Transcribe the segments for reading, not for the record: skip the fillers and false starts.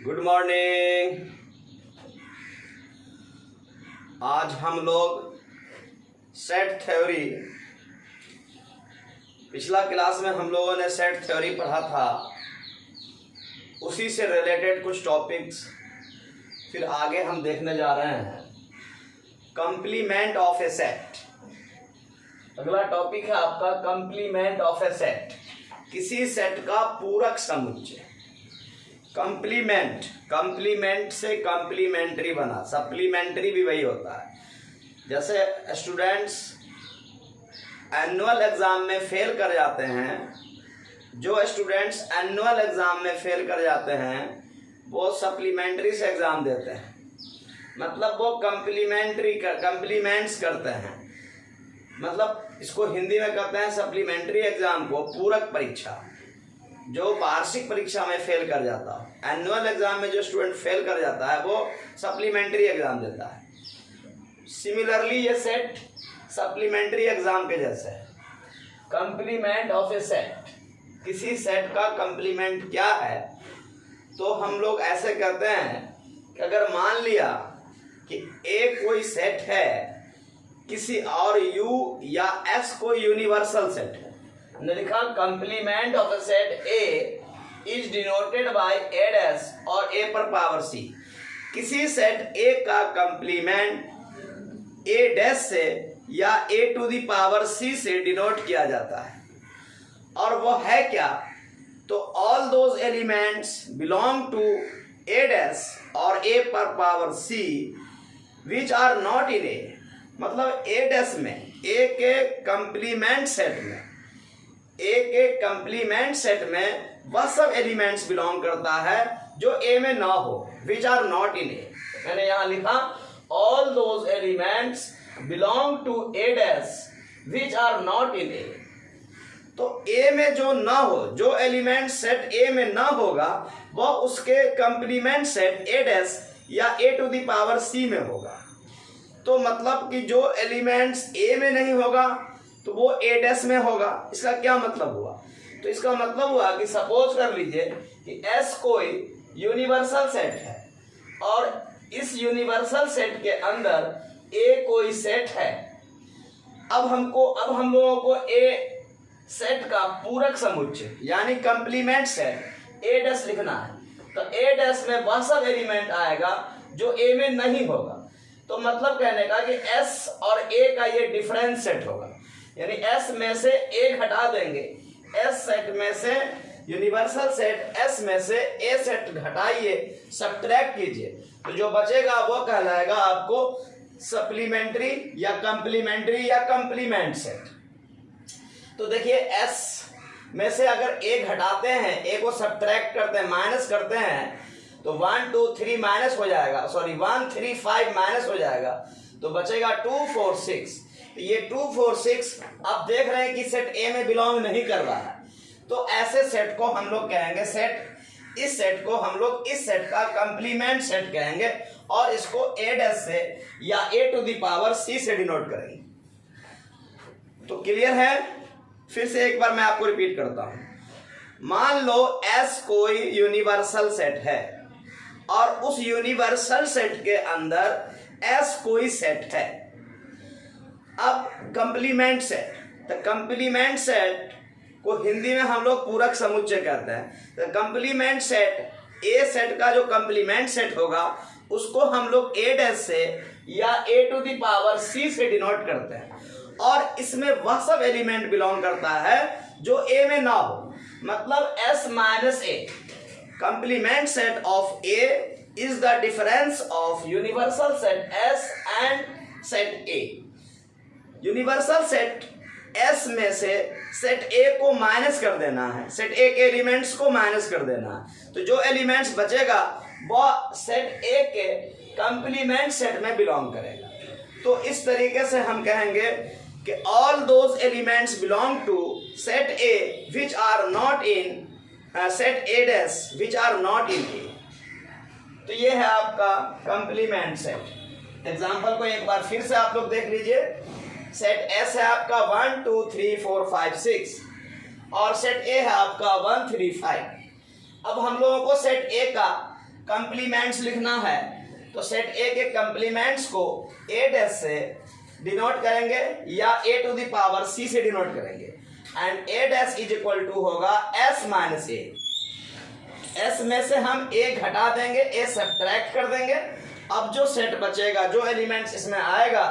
Good morning. आज हम लोग सेट थ्योरी, पिछला क्लास में हम लोगों ने सेट थ्योरी पढ़ा था, उसी से रिलेटेड कुछ टॉपिक्स फिर आगे हम देखने जा रहे हैं। कंप्लीमेंट ऑफ ए सेट, अगला टॉपिक है आपका कंप्लीमेंट ऑफ ए सेट, किसी सेट का पूरक समुच्चय। कंप्लीमेंट, कंप्लीमेंट से कंप्लीमेंट्री बना, सप्लीमेंट्री भी वही होता है। जैसे स्टूडेंट्स एनुअल एग्जाम में फेल कर जाते हैं, जो स्टूडेंट्स एनुअल एग्जाम में फेल कर जाते हैं वो सप्लीमेंट्री से एग्जाम देते हैं, मतलब वो कंप्लीमेंट्स करते हैं, मतलब इसको हिंदी में कहते हैं सप्लीमेंट्री एग्जाम को पूरक परीक्षा। जो वार्षिक परीक्षा में फेल कर जाता है, एनुअल एग्जाम में जो स्टूडेंट फेल कर जाता है वो सप्लीमेंट्री एग्जाम देता है। सिमिलरली ये सेट सप्लीमेंट्री एग्जाम के जैसे है। कंप्लीमेंट ऑफ ए सेट, किसी सेट का कंप्लीमेंट क्या है, तो हम लोग ऐसे करते हैं कि अगर मान लिया कि ए कोई सेट है, किसी और यू या एस कोई यूनिवर्सल सेट है, हमने लिखा complement of A set A is denoted by A dash और ए पर पावर सी। किसी सेट ए का कंप्लीमेंट ए डैश से या A to the power C से डिनोट किया जाता है, और वो है क्या, तो all those elements belong to A dash और ए पर power C which are not in A, मतलब ए डैश में ए के कंप्लीमेंट सेट में, ए के कंप्लीमेंट सेट में वह सब एलिमेंट्स बिलोंग करता है जो ए में ना हो, विच आर नॉट इन ए। मैंने यहां लिखा all those elements belong to A dash which are not in A. तो ए में जो ना हो, जो एलिमेंट सेट ए में ना होगा वह उसके कंप्लीमेंट सेट ए डैश या ए टू दी पावर सी में होगा। तो मतलब कि जो एलिमेंट्स ए में नहीं होगा तो वो ए डैश में होगा। इसका क्या मतलब हुआ, तो इसका मतलब हुआ कि सपोज कर लीजिए कि एस कोई यूनिवर्सल सेट है और इस यूनिवर्सल सेट के अंदर ए कोई सेट है। अब हम लोगों को ए सेट का पूरक समुच्चय यानी कंप्लीमेंट सेट ए डैश लिखना है। तो ए डैश में वह सब एलिमेंट आएगा जो ए में नहीं होगा। तो मतलब कहने का कि एस और ए का ये डिफरेंस सेट होगा, यानी एस में से ए घटा देंगे, एस सेट में से यूनिवर्सल सेट एस में से ए सेट घटाइए, सब्ट्रैक्ट कीजिए, तो जो बचेगा वो कहलाएगा आपको सप्लीमेंट्री या कंप्लीमेंट्री या कंप्लीमेंट सेट। तो देखिए एस में से अगर ए घटाते हैं, ए को सब्ट्रैक्ट करते हैं, माइनस करते हैं, तो 1 2 3 माइनस हो जाएगा, सॉरी 1 3 5 माइनस हो जाएगा, तो बचेगा 2 4 6। ये 2 4 6 आप देख रहे हैं कि सेट ए में बिलोंग नहीं कर रहा है, तो ऐसे सेट को हम लोग कहेंगे सेट, इस सेट को हम लोग इस सेट का कंप्लीमेंट सेट कहेंगे और इसको ए डैश से या A to the power C से डिनोट करेंगे। तो क्लियर है, फिर से एक बार मैं आपको रिपीट करता हूं। मान लो एस कोई यूनिवर्सल सेट है और उस यूनिवर्सल सेट के अंदर एस कोई सेट है। अब कंप्लीमेंट सेट, तो कंप्लीमेंट सेट को हिंदी में हम लोग पूरक समुच्चय कहते हैं। तो कंप्लीमेंट सेट, ए सेट का जो कंप्लीमेंट सेट होगा उसको हम लोग ए डैश से या A to the power C से डिनोट करते हैं, और इसमें वह सब एलिमेंट बिलोंग करता है जो ए में ना हो, मतलब S minus A. Complement set of A is the difference of universal set S and set A. Universal set S में से सेट ए को माइनस कर देना है, सेट ए के एलिमेंट्स को माइनस कर देना है, तो जो एलिमेंट्स बचेगा वह सेट ए के कंप्लीमेंट सेट में बिलोंग करेगा। तो इस तरीके से हम कहेंगे कि all those elements belong to set A which are not in set A dash which are not in A. तो ये है आपका कंप्लीमेंट सेट। एग्जाम्पल को एक बार फिर से आप लोग देख लीजिए। सेट एस है आपका 1 2 3 4 5 6 और सेट ए है आपका 1 3 5। अब हम लोगों को सेट ए का कंप्लीमेंट्स लिखना है तो सेट ए के कंप्लीमेंट्स को ए डैश से डिनोट करेंगे या A to the power C से डिनोट करेंगे and A dash is equal to होगा एस माइनस ए। एस में से हम ए घटा देंगे, ए सब्ट्रैक्ट कर देंगे। अब जो सेट बचेगा, जो एलिमेंट्स इसमें आएगा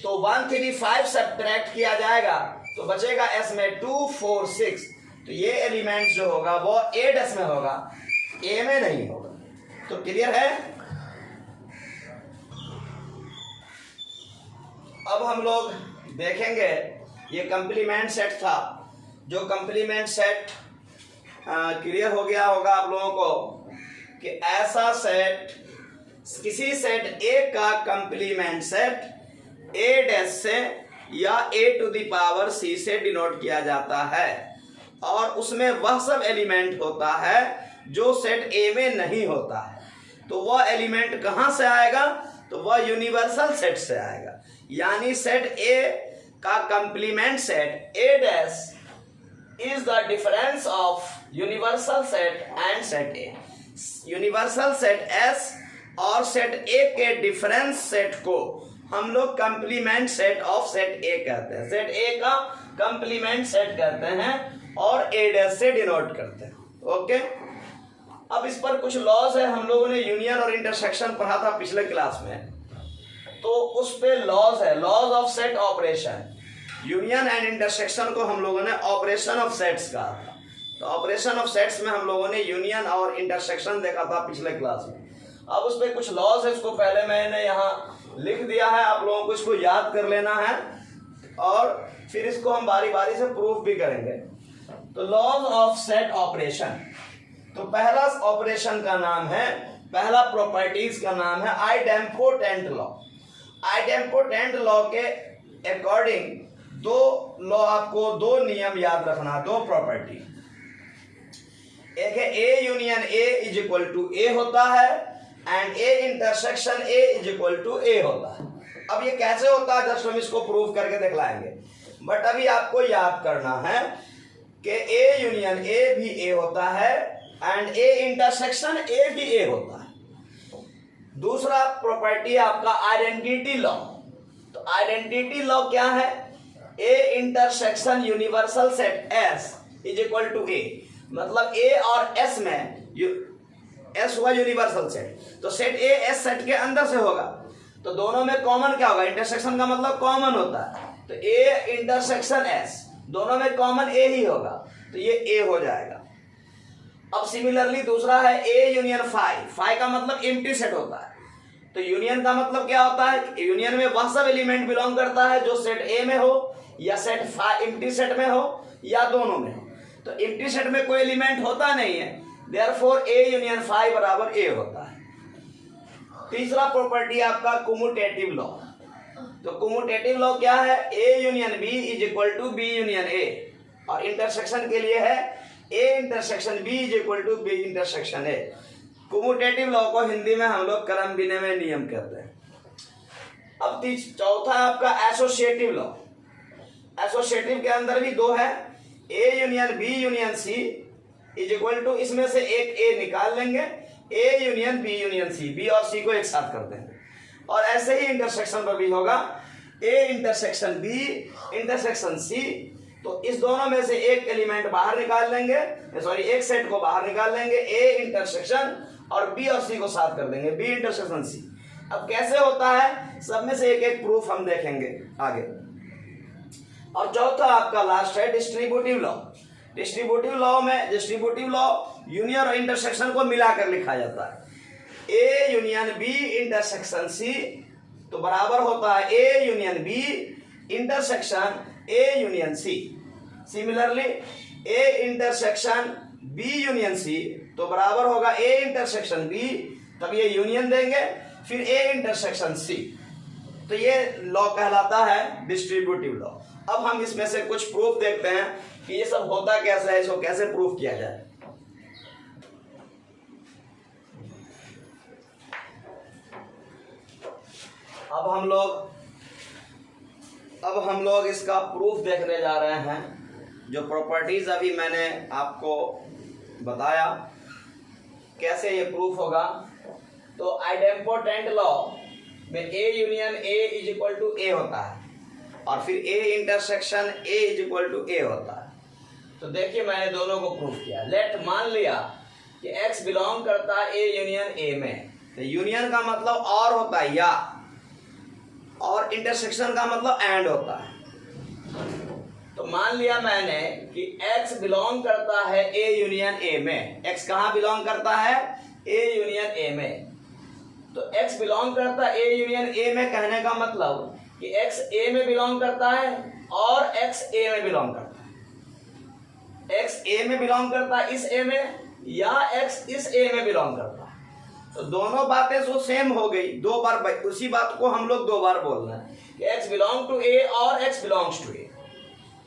तो 1 3 5 सब्ट्रैक्ट किया जाएगा तो बचेगा एस में 2 4 6। तो ये एलिमेंट जो होगा वो ए डैश में होगा, ए में नहीं होगा। तो क्लियर है। अब हम लोग देखेंगे ये कंप्लीमेंट सेट था। जो कंप्लीमेंट सेट क्लियर हो गया होगा आप लोगों को कि ऐसा सेट, किसी सेट ए का कंप्लीमेंट सेट ए डैश से या A to the power C से डिनोट किया जाता है और उसमें वह सब एलिमेंट होता है जो सेट ए में नहीं होता है। तो वह एलिमेंट कहाँ से आएगा? तो वह यूनिवर्सल सेट से आएगा। यानी सेट ए का complement set A dash is the difference of universal set and set A. Universal set S और सेट ए के डिफरेंस सेट को हम लोग कंप्लीमेंट सेट ऑफ सेट ए कहते हैं। सेट ए का कंप्लीमेंट सेट कहते हैं और ए डैश से डिनोट करते हैं। ओके, अब इस पर कुछ लॉज है। हम लोगों ने यूनियन और इंटरसेक्शन पढ़ा था पिछले क्लास में, तो उस पे लॉज है, laws of set operation. Union and intersection को हम लोगों ने ऑपरेशन ऑफ सेट्स कहा था। तो ऑपरेशन ऑफ सेट्स में हम लोगों ने यूनियन और इंटरसेक्शन देखा था पिछले क्लास में। अब उस पर कुछ लॉज है, इसको पहले मैंने यहाँ लिख दिया है, आप लोगों को इसको याद कर लेना है और फिर इसको हम बारी बारी से प्रूफ भी करेंगे। तो लॉज ऑफ सेट ऑपरेशन, तो पहला ऑपरेशन का नाम है, पहला प्रॉपर्टीज का नाम है आइडेम्पोटेंट लॉ। आइडेम्पोटेंट लॉ के अकॉर्डिंग दो लॉ, आपको दो नियम याद रखना, दो प्रॉपर्टी। एक है A union A is equal to A होता है and A intersection A is equal to A होता है। अब ये कैसे होता है जस्ट हम इसको प्रूव करके दिखलाएंगे, बट अभी आपको याद करना है कि ए यूनियन ए भी ए होता है एंड ए इंटरसेक्शन ए भी ए होता है। दूसरा प्रॉपर्टी आपका आइडेंटिटी लॉ। तो आइडेंटिटी लॉ क्या है? A intersection universal set S is equal to A, मतलब ए और एस में एस हुआ यूनिवर्सल सेट, तो सेट ए एस सेट के अंदर से होगा। तो दोनों में कॉमन क्या होगा? इंटरसेक्शन का मतलब कॉमन होता है, तो ए इंटरसेक्शन एस, दोनों में कॉमन ए ही होगा, तो ये ए हो जाएगा। अब सिमिलरली दूसरा है ए यूनियन फाई। फाई का मतलब एम्प्टी सेट होता है, तो यूनियन का मतलब क्या होता है? यूनियन में वह सब एलिमेंट बिलोंग करता है जो सेट ए में हो या सेट फाई एम्प्टी सेट में हो या दोनों में हो। तो एम्प्टी सेट में कोई एलिमेंट होता नहीं है, देयरफॉर ए यूनियन फाई बराबर ए होता है। तीसरा प्रॉपर्टी आपका कम्यूटेटिव लॉ। तो कम्यूटेटिव लॉ क्या है? A union B is equal to B union A, और इंटरसेक्शन के लिए है A intersection B is equal to B intersection A. Commutative law को हिंदी में हम लोग क्रम विनिमय नियम कहते हैं। अब चौथा आपका एसोसिएटिव लॉ। एसोसिएटिव के अंदर भी दो है, A union B union C is equal to, इसमें से एक ए निकाल लेंगे, A union B union C, B और सी को एक साथ कर देंगे। और ऐसे ही इंटरसेक्शन पर भी होगा, A intersection B intersection C, तो इस दोनों में से एक एलिमेंट बाहर निकाल लेंगे, सॉरी एक सेट को बाहर निकाल लेंगे, ए इंटरसेक्शन और बी और सी को साथ कर देंगे, बी इंटरसेक्शन सी। अब कैसे होता है, सब में से एक एक प्रूफ हम देखेंगे आगे। और चौथा आपका लास्ट है डिस्ट्रीब्यूटिव लॉ। डिस्ट्रीब्यूटिव लॉ में, डिस्ट्रीब्यूटिव लॉ यूनियन और इंटरसेक्शन को मिलाकर लिखा जाता है। A union B intersection C तो बराबर होता है A union B intersection A union C. Similarly A intersection B union C तो बराबर होगा ए इंटरसेक्शन बी, तब ये यूनियन देंगे, फिर ए इंटरसेक्शन सी। तो ये लॉ कहलाता है डिस्ट्रीब्यूटिव लॉ। अब हम इसमें से कुछ प्रूफ देखते हैं कि ये सब होता कैसे है, इसको कैसे प्रूफ किया जाए। अब हम लोग इसका प्रूफ देखने जा रहे हैं। जो प्रॉपर्टीज अभी मैंने आपको बताया कैसे ये प्रूफ होगा? तो आइडेम्पोटेंट लॉ में A union A is equal to A होता है और फिर A intersection A is equal to A होता है। तो देखिए मैंने दोनों को प्रूफ किया। लेट मान लिया कि एक्स बिलोंग करता है ए यूनियन ए में, तो यूनियन का मतलब और होता है या, और इंटरसेक्शन का मतलब एंड होता है। तो मान लिया मैंने कि x बिलोंग करता है ए यूनियन ए में। x कहाँ बिलोंग करता है? ए यूनियन ए में। तो x बिलोंग करता है ए यूनियन ए में कहने का मतलब कि x ए में बिलोंग करता है और x ए में बिलोंग करता है। x ए में बिलोंग करता है इस ए में, या x इस ए में बिलोंग करता है। तो दोनों बातें जो सेम हो गई, दो बार उसी बात को हम लोग दो बार बोल रहे हैं कि x बिलोंग टू ए और x बिलोंग्स टू ए।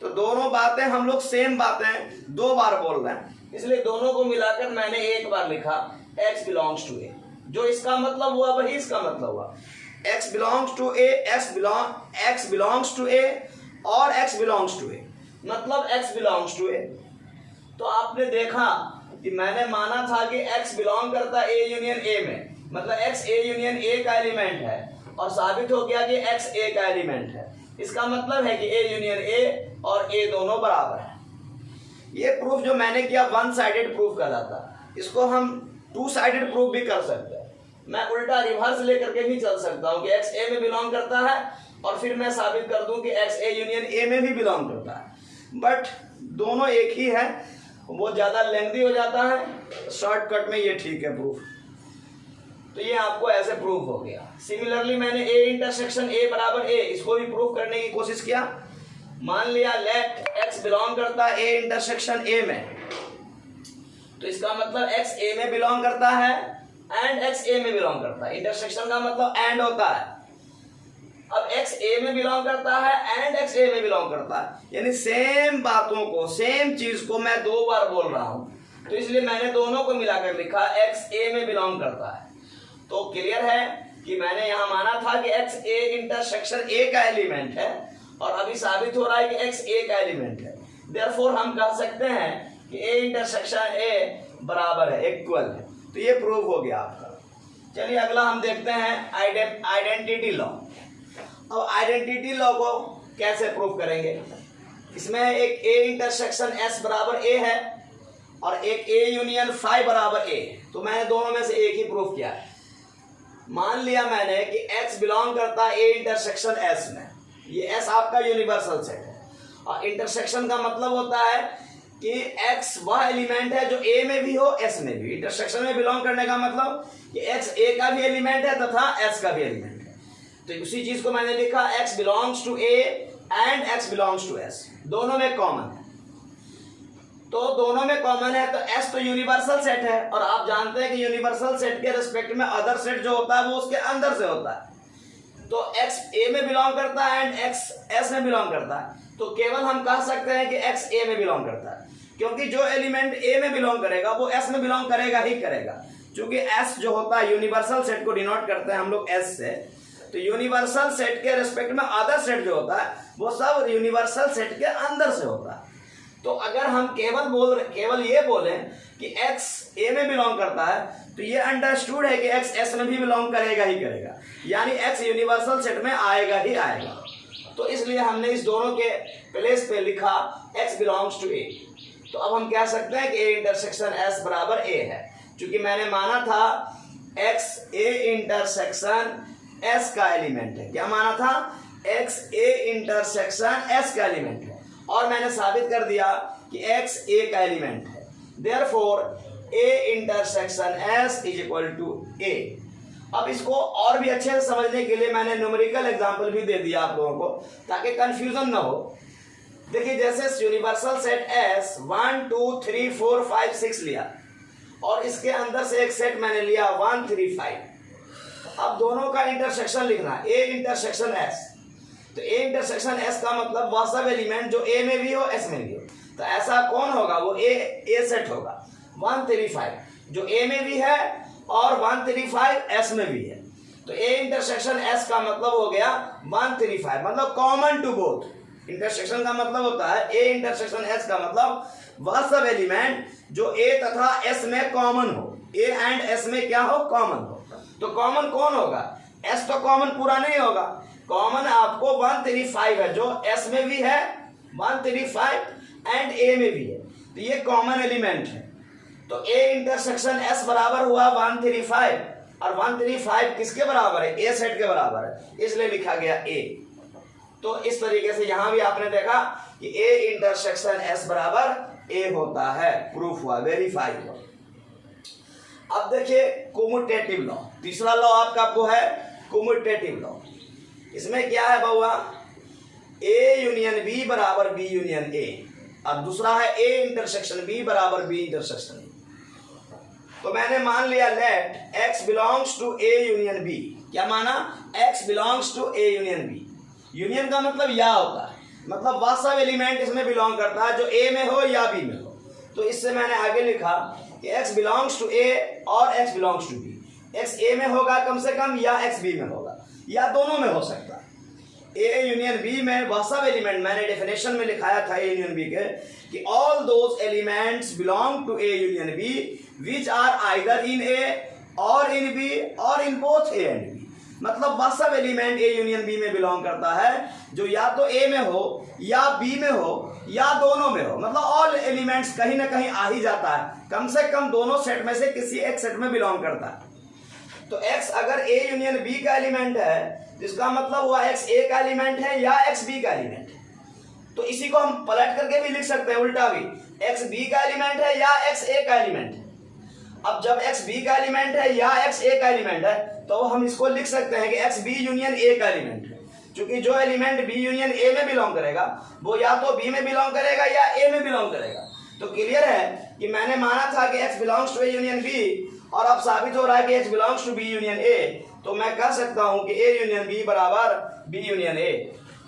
तो दोनों बातें हम लोग सेम बातें दो बार बोल रहे हैं, इसलिए दोनों को मिलाकर मैंने एक बार लिखा x बिलोंग्स टू ए। जो इसका मतलब हुआ वही इसका मतलब हुआ। x belongs to A, x belongs to A और x बिलोंग्स टू ए, मतलब x बिलोंग्स टू ए। तो आपने देखा कि मैंने माना था कि x बिलोंग करता है ए यूनियन ए में, मतलब x ए यूनियन ए का एलिमेंट है, और साबित हो गया कि x ए का एलिमेंट है। इसका मतलब है कि ए यूनियन ए और ए दोनों बराबर है। ये प्रूफ जो मैंने किया वन साइडेड प्रूफ कहलाता है। इसको हम टू साइडेड प्रूफ भी कर सकते हैं। मैं उल्टा रिवर्स लेकर के भी चल सकता हूँ कि x ए में बिलोंग करता है और फिर मैं साबित कर दूं कि x ए यूनियन ए में भी बिलोंग करता है। बट दोनों एक ही है, वो ज़्यादा लेंथी हो जाता है, शॉर्टकट में ये ठीक है प्रूफ। तो ये आपको ऐसे प्रूफ हो गया। सिमिलरली मैंने ए इंटरसेक्शन ए बराबर ए, इसको भी प्रूफ करने की कोशिश किया। मान लिया लेट x बिलोंग करता है ए इंटरसेक्शन ए में, तो इसका मतलब x ए में बिलोंग करता है एंड x ए में बिलोंग करता है। इंटरसेक्शन का मतलब एंड होता है। अब x ए में बिलोंग करता है एंड x ए में बिलोंग करता है, यानी सेम बातों को, सेम चीज को मैं दो बार बोल रहा हूं, तो इसलिए मैंने दोनों को मिलाकर लिखा x ए में बिलोंग करता है। तो क्लियर है कि मैंने यहां माना था कि x ए इंटरसेक्शन ए का एलिमेंट है और अभी साबित हो रहा है कि x ए का एलिमेंट है। देयरफॉर हम कह सकते हैं कि ए इंटरसेक्शन ए बराबर है, इक्वल है। तो ये प्रूव हो गया आपका। चलिए अगला हम देखते हैं आइडेंटिटी लॉ। अब आइडेंटिटी लॉ को कैसे प्रूव करेंगे? इसमें एक ए इंटरसेक्शन एस बराबर ए है और एक ए यूनियन फाई बराबर ए। तो मैंने दोनों में से एक ही प्रूफ किया है। मान लिया मैंने कि x बिलोंग करता है ए इंटरसेक्शन s में। ये s आपका यूनिवर्सल सेट है और इंटरसेक्शन का मतलब होता है कि x वह एलिमेंट है जो a में भी हो s में भी। इंटरसेक्शन में बिलोंग करने का मतलब कि x a का भी एलिमेंट है तथा s का भी एलिमेंट है। तो उसी चीज को मैंने लिखा x belongs to a and x belongs to s, दोनों में कॉमन है। तो दोनों में कॉमन है तो S तो यूनिवर्सल सेट है और आप जानते हैं कि यूनिवर्सल सेट के रिस्पेक्ट में अदर सेट जो होता है वो उसके अंदर से होता है। तो X A में बिलोंग करता है एंड X S में बिलोंग करता है। तो केवल हम कह सकते हैं कि X A में बिलोंग करता है, क्योंकि जो एलिमेंट A में बिलोंग करेगा वो S में बिलोंग करेगा ही करेगा। क्योंकि S जो होता है यूनिवर्सल सेट को डिनोट करते हैं हम लोग S से, तो यूनिवर्सल सेट के रिस्पेक्ट में अदर सेट जो होता है वो सब यूनिवर्सल सेट के अंदर से होता है। तो अगर हम केवल ये बोलें कि x a में बिलोंग करता है तो ये अंडरस्टूड है कि x s में भी बिलोंग करेगा ही करेगा, यानी x यूनिवर्सल सेट में आएगा ही आएगा। तो इसलिए हमने इस दोनों के प्लेस पे लिखा x बिलोंग्स टू a। तो अब हम कह सकते हैं कि a इंटरसेक्शन s बराबर a है, क्योंकि मैंने माना था x a इंटरसेक्शन s का एलिमेंट है। क्या माना था? x a इंटरसेक्शन s का एलिमेंट है और मैंने साबित कर दिया कि x a का एलिमेंट है। Therefore a intersection s is equal to a। अब इसको और भी अच्छे से समझने के लिए मैंने न्यूमेरिकल एग्जांपल भी दे दिया आप लोगों को, ताकि कंफ्यूजन ना हो। देखिए जैसे यूनिवर्सल सेट S 1 2 3 4 5 6 लिया और इसके अंदर से एक सेट मैंने लिया 1 3 5। अब दोनों का इंटरसेक्शन लिखना है, a इंटरसेक्शन s। तो ए इंटरसेक्शन एस का मतलब वह सब एलिमेंट जो ए में भी हो एस में भी हो। तो ऐसा कौन होगा? वो ए सेट होगा 135 जो ए में भी है और 135 एस में भी है। तो ए इंटरसेक्शन एस का मतलब हो गया 135, मतलब कॉमन टू बोथ। इंटरसेक्शन का मतलब होता है ए इंटरसेक्शन एस का मतलब वह सब एलिमेंट जो ए तथा एस में कॉमन हो। ए एंड एस में क्या हो, कॉमन हो। तो कॉमन कौन होगा, एस तो कॉमन पूरा नहीं होगा, कॉमन आपको 135 है, जो एस में भी है 135 एंड ए में भी है, तो ये कॉमन एलिमेंट है। तो ए इंटरसेक्शन एस बराबर हुआ 135, और 135 किसके बराबर है, ए सेट के बराबर है, इसलिए लिखा गया ए। तो इस तरीके से यहां भी आपने देखा कि ए इंटरसेक्शन एस बराबर ए होता है, प्रूफ हुआ, वेरीफाई हुआ। अब देखिए कम्यूटेटिव लॉ, तीसरा लॉ आपका वो है कम्यूटेटिव लॉ। इसमें क्या है बउआ, ए यूनियन बी बराबर बी यूनियन ए, और दूसरा है ए इंटरसेक्शन बी बराबर बी इंटरसेक्शन ए। तो मैंने मान लिया let X belongs to A union B, क्या माना, X belongs to A union B. Union का मतलब या होता है, मतलब वह सब एलिमेंट इसमें बिलोंग करता है जो ए में हो या बी में हो। तो इससे मैंने आगे लिखा कि x बिलोंग्स टू ए और x belongs to B. x A में होगा कम से कम, या x बी में होगा, या दोनों में हो सकता है। ए यूनियन बी में वह सब एलिमेंट, मैंने डेफिनेशन में लिखाया था ए यूनियन बी के कि all those elements belong to A union B which are either in A और इन बी और in both A and B. मतलब वह सब एलिमेंट ए यूनियन बी में बिलोंग करता है जो या तो ए में हो या बी में हो या दोनों में हो, मतलब ऑल एलिमेंट्स कहीं ना कहीं आ ही जाता है, कम से कम दोनों सेट में से किसी एक सेट में बिलोंग करता है। तो x अगर ए यूनियन बी का एलिमेंट है तो इसका मतलब हुआ x ए का एलिमेंट है या x बी का एलिमेंट है। तो इसी को हम पलट करके भी लिख सकते हैं, उल्टा भी, x बी का एलिमेंट है या x ए का एलिमेंट है। अब जब x बी का एलिमेंट है या x ए का एलिमेंट है तो हम इसको लिख सकते हैं कि x बी यूनियन ए का एलिमेंट है, क्योंकि जो एलिमेंट बी यूनियन ए में बिलोंग करेगा वो या तो बी में बिलोंग करेगा या ए में बिलोंग करेगा। तो क्लियर है कि मैंने माना था कि x belongs to A union B, और अब साबित हो रहा है कि x belongs to B union A. तो मैं कह सकता हूं कि ए यूनियन बी बराबर B union A,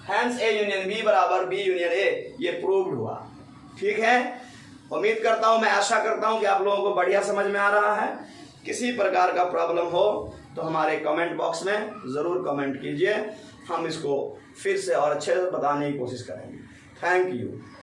hence A union B बराबर बी यूनियन ए, ये प्रूव्ड हुआ। ठीक है, उम्मीद करता हूं, मैं आशा करता हूं कि आप लोगों को बढ़िया समझ में आ रहा है। किसी प्रकार का प्रॉब्लम हो तो हमारे कमेंट बॉक्स में ज़रूर कमेंट कीजिए, हम इसको फिर से और अच्छे से बताने की कोशिश करेंगे। Thank you.